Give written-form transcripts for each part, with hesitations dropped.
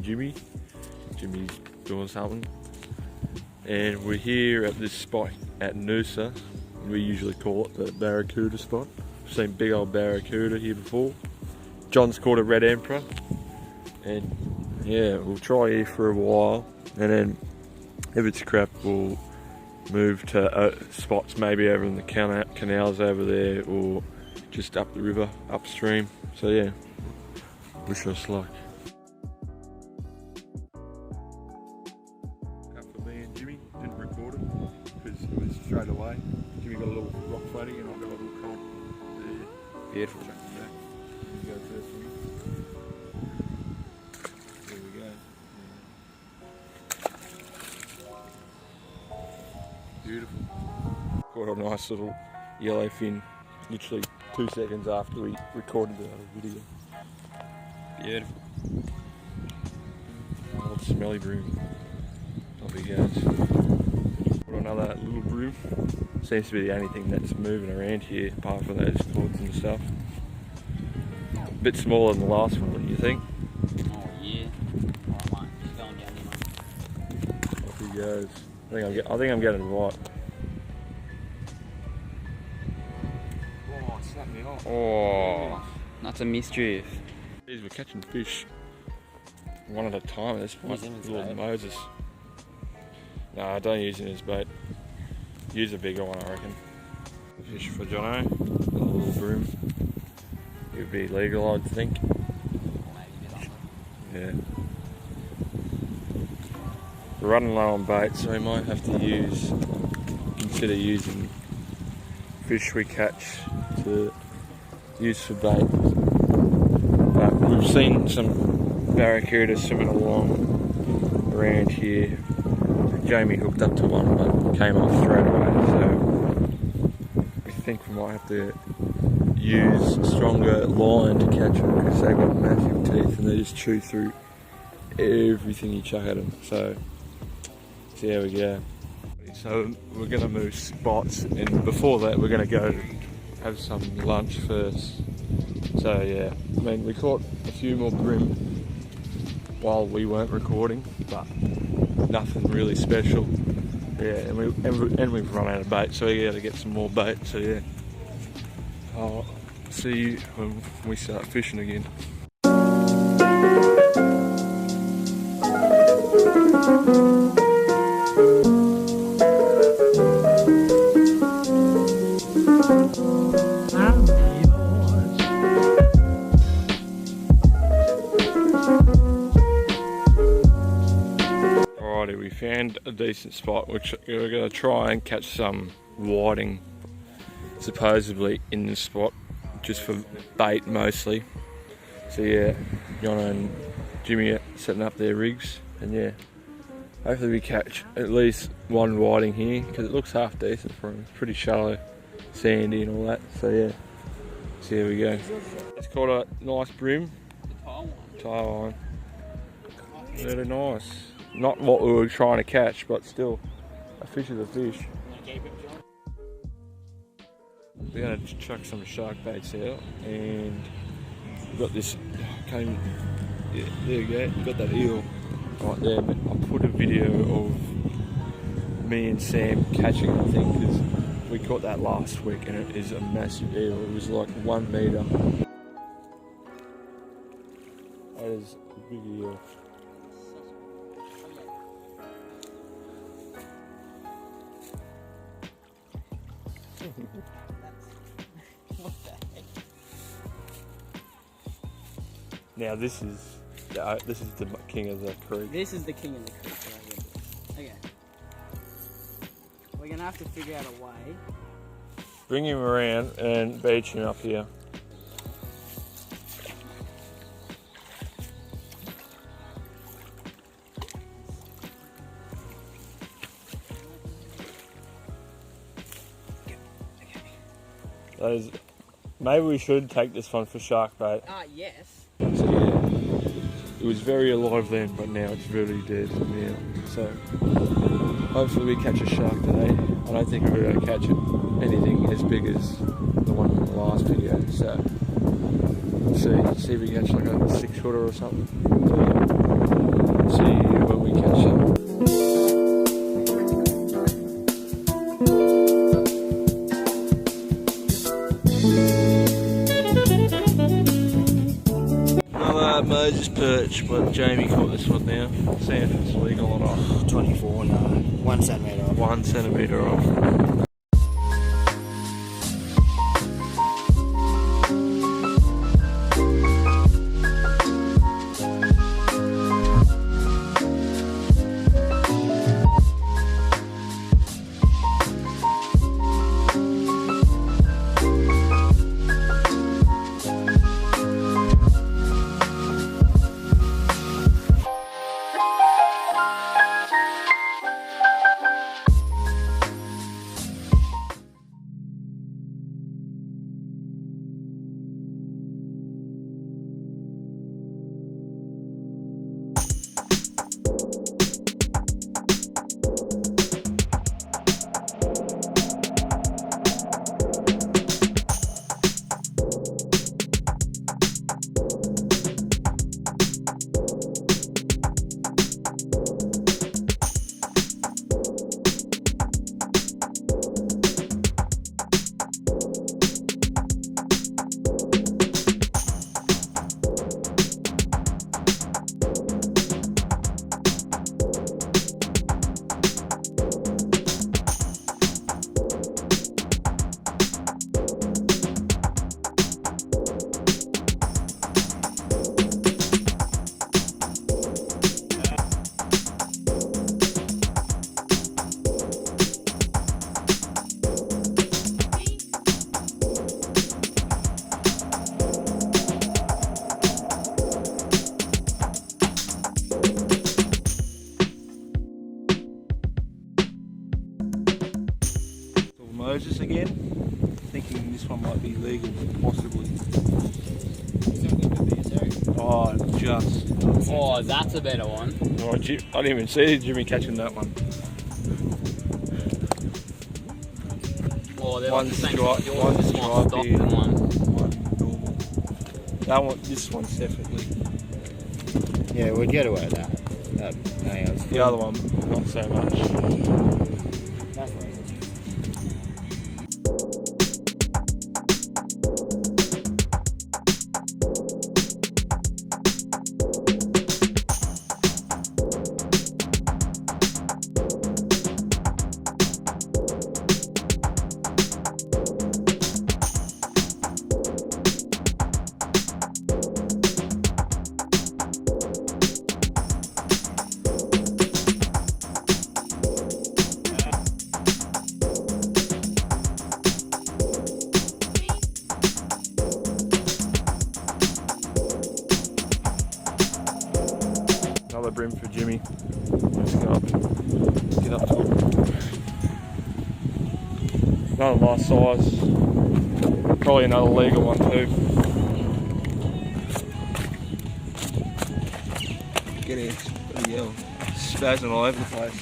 and Jimmy. Jimmy's doing something. And we're here at this spot at Noosa. We usually call it the barracuda spot. We've seen big old barracuda here before. John's caught a red emperor. And yeah, we'll try here for a while. And then if it's crap, we'll move to spots maybe over in the canals over there, or just up the river, upstream. So yeah, wish us luck. For me and Jimmy, didn't record it because it was straight away. Jimmy got a little rock floating and I got a little current there. Beautiful. Check it back. You go first for me. There we go. Yeah. Beautiful. Caught a nice little yellowfin literally 2 seconds after we recorded the other video. Beautiful. Old smelly broom. Off he goes. Got another little broom. Seems to be the only thing that's moving around here apart from those cords and stuff. A bit smaller than the last one, wouldn't you think? Oh yeah. Alright mate, just going down here mate. Off he goes. I think I'm getting it right. Oh, it snapped me off. Oh, that's a mischief. Jeez, we're catching fish one at a time at this point. Little Moses. Nah, don't use it as bait. Use a bigger one, I reckon. Fish for Jono. Got a little broom. It would be legal, I'd think. Yeah. We're running low on bait, so we might have to consider using fish we catch to use for bait. But we've seen some barracuda swimming along around here. Jamie hooked up to one but came off straight away, so we think we might have to use a stronger line to catch them because they've got massive teeth and they just chew through everything you chuck at them. So there we go. So we're going to move spots, and before that we're going to go have some lunch first. So yeah, I mean we caught a few more bream while we weren't recording, but nothing really special. Yeah, and we've run out of bait, so we got to get some more bait. So yeah, I'll see you when we start fishing again. Alrighty, we found a decent spot which we're going to try and catch some whiting supposedly in this spot, just for bait mostly. So yeah, John and Jimmy are setting up their rigs, and yeah, hopefully we catch at least one whiting here because it looks half decent for him. It's pretty shallow, sandy and all that. So yeah, so here we go. It's caught a nice bream. Taiwan. Really nice. Not what we were trying to catch, but still, a fish is a fish. We're going to chuck some shark baits out, and we've got this, yeah, there you go, we've got that eel right there. But I'll put a video of me and Sam catching it, I think, because we caught that last week and it is a massive eel. It was like 1 metre. That is a big eel. Now this is the king of the creek. This is the king of the creek. Okay. We're gonna have to figure out a way. Bring him around and beach him up here. Maybe we should take this one for shark bait. Yes. So yeah, it was very alive then, but now it's really dead now. So hopefully we catch a shark today. I don't think we're going to catch anything as big as the one in the last video. So we'll see if we can catch like a 6-footer or something. So, yeah. Moses perch, but Jamie caught this one now. See if it's legal or not. 24, no. 1 centimetre off. 1 centimetre off. Moses again, thinking this one might be legal, possibly. Oh, just. Oh, that's a better one. Oh, I didn't even see Jimmy catching that one. Oh, they're One like the same stripe, size. one Yours is more stock stripey. than one. One normal. That one, this one's definitely. Yeah, we'd get away with that. Hang on. The other one, not so much. That's right. Another brim for Jimmy. Let's go up. Get up to him. Another nice size. Probably another legal one too. Get in. Bloody hell. Spazzing all over the place.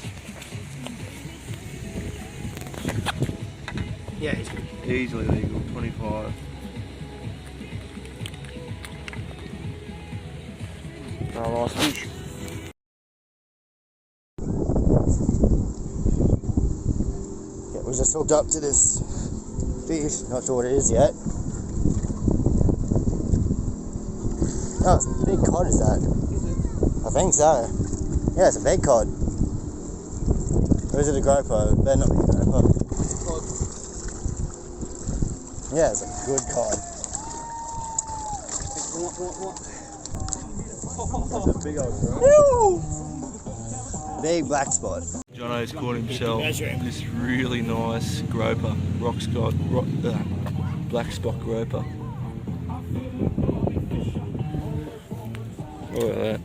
Yeah, he's good. Easily legal. 25. Oh, nice fish. Yeah, we just hooked up to this fish. Not sure what it is yet. Oh, it's a big cod, is that? Is it? I think so. Yeah, it's a big cod. Or is it a groper? It better not be a groper. Yeah, it's a good cod. That's a big old bro. Big black spot. Jono's caught himself this really nice groper, black spot groper. Look at that.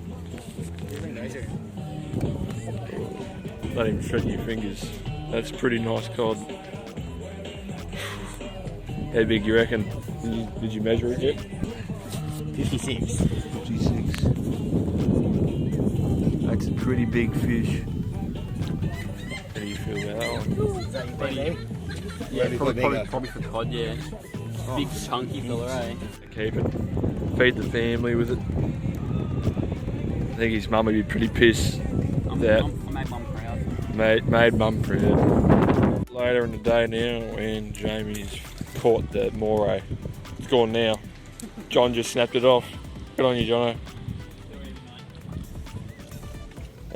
Let him shred your fingers. That's pretty nice cod. How big you reckon? Did you measure it yet? 56. 56. That's a pretty big fish. How do you feel about that one? Is that your baby? Yeah, probably bigger. probably for cod, yeah. Big chunky fella, eh? Keep it. Feed the family with it. I think his mum would be pretty pissed. I made mum proud. Made mum proud. Later in the day now, when Jamie's caught the moray. It's gone now. John just snapped it off. Good on you, Jono.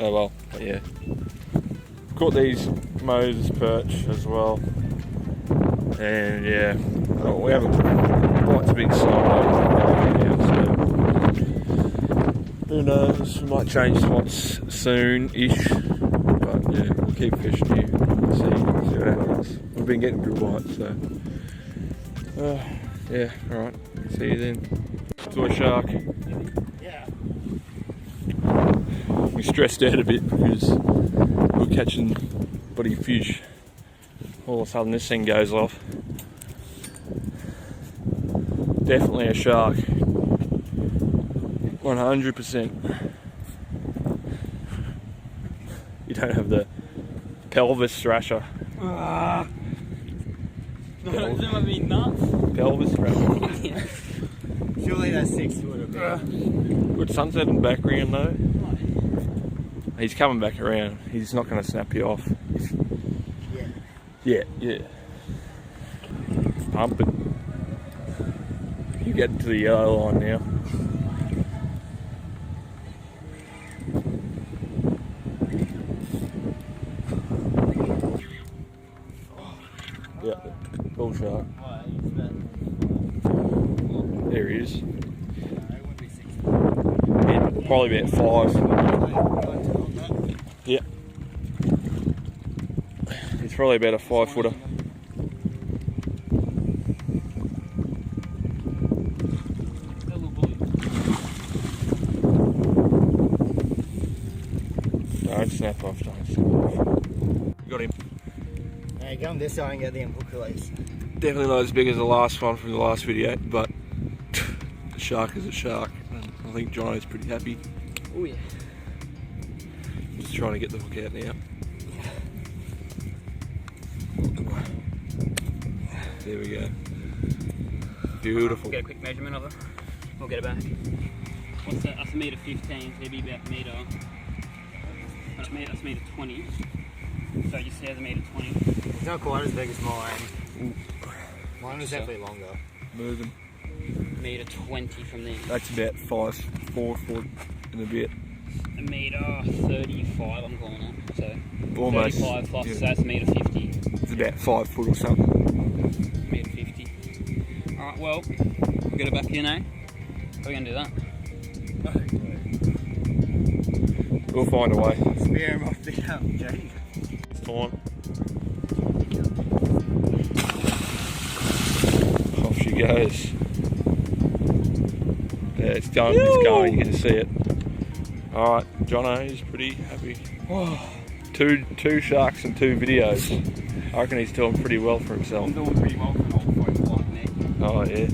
Oh well, but yeah. Caught these Moses perch as well. And yeah, well, we haven't quite been signed now, so who knows, we might change spots soon-ish. But yeah, we'll keep fishing here, see what happens. We've been getting good bites, so yeah, alright, see you then. To a shark. Yeah. We stressed out a bit because we're catching bloody fish. All of a sudden this thing goes off. Definitely a shark. 100%. You don't have the pelvis thrasher. That might be nuts. Pelvis thrasher. Yeah. Surely that's 6 foot of bit. Good sunset and back ring though. He's coming back around. He's not going to snap you off. Yeah. Yeah. Pumping. You get to the yellow line now. Yeah, bull shark. There he is. Yeah, probably about 5. Yeah. He's probably about a 5-footer. Don't snap off, don't snap off. You got him. Hey, come this side and get the hook release. Definitely not as big as the last one from the last video, but a shark is a shark. And I think Jono's pretty happy. Oh yeah. Just trying to get the hook out now. There we go. Beautiful. Get a quick measurement of it. We'll get it back. What's that? That's a metre 15, so it'd be about a metre. That's a metre 20. So you see, there's a metre 20. It's not quite as big as mine. Mine was definitely longer. Moving. Metre 20 from there. That's about 4 foot and a bit. A metre 35, I'm calling it. So Almost. 35 plus, Yeah. so that's a metre 50. It's about 5 foot or something. Metre 50. Alright, well, we'll get it back in, eh? We're going to do that. We'll find a way. Spear him off the jetty. It's time. Off she goes. Yeah, it's going, you can see it. Alright, Jono is pretty happy. Two sharks and 2 videos. I reckon he's doing pretty well for himself. I'm doing pretty well for an old folk like me. Oh yeah.